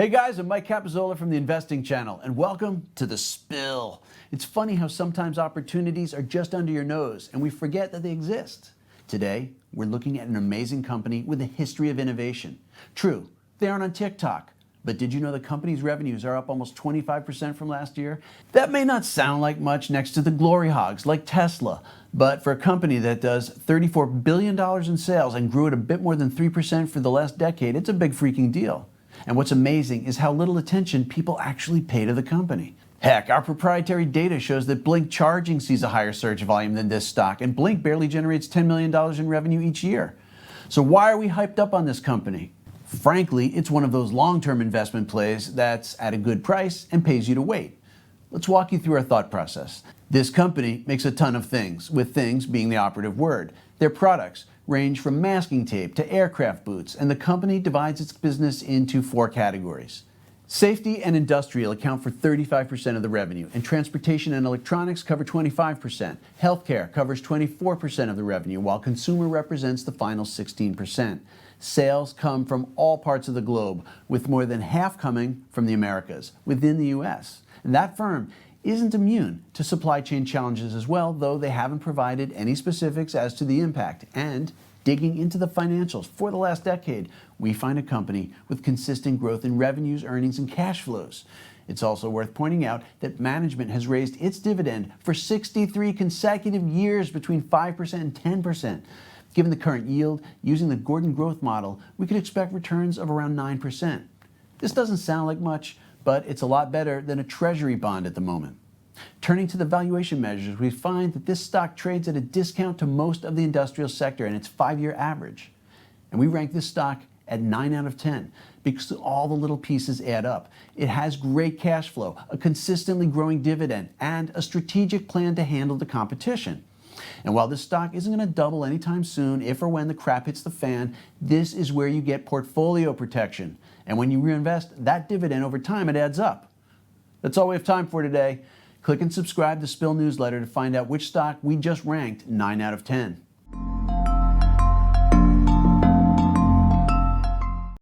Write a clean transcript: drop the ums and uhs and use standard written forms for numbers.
Hey guys, I'm Mike Capizzola from the Investing Channel, and welcome to The Spill. It's funny how sometimes opportunities are just under your nose, and we forget that they exist. Today, we're looking at an amazing company with a history of innovation. True, they aren't on TikTok, but did you know the company's revenues are up almost 25% from last year? That may not sound like much next to the glory hogs like Tesla, but for a company that does $34 billion in sales and grew at a bit more than 3% for the last decade, it's a big freaking deal. And what's amazing is how little attention people actually pay to the company. Heck, our proprietary data shows that Blink Charging sees a higher search volume than this stock, and Blink barely generates $10 million in revenue each year. So why are we hyped up on this company? Frankly, it's one of those long-term investment plays that's at a good price and pays you to wait. Let's walk you through our thought process. This company makes a ton of things, with things being the operative word. Their products range from masking tape to aircraft boots, and the company divides its business into 4 categories. Safety and industrial account for 35% of the revenue, and transportation and electronics cover 25%. Healthcare covers 24% of the revenue, while consumer represents the final 16%. Sales come from all parts of the globe, with more than half coming from the Americas, within the US. And that firm isn't immune to supply chain challenges as well, though they haven't provided any specifics as to the impact. And digging into the financials for the last decade, we find a company with consistent growth in revenues, earnings, and cash flows. It's also worth pointing out that management has raised its dividend for 63 consecutive years between 5% and 10%. Given the current yield, using the Gordon growth model, we could expect returns of around 9%. This doesn't sound like much, but it's a lot better than a treasury bond at the moment. Turning to the valuation measures, we find that this stock trades at a discount to most of the industrial sector and its 5-year average. And we rank this stock at 9 out of 10 because all the little pieces add up. It has great cash flow, a consistently growing dividend, and a strategic plan to handle the competition. And while this stock isn't going to double anytime soon, if or when the crap hits the fan, this is where you get portfolio protection. And when you reinvest that dividend over time, it adds up. That's all we have time for today. Click and subscribe to Spill Newsletter to find out which stock we just ranked 9 out of 10.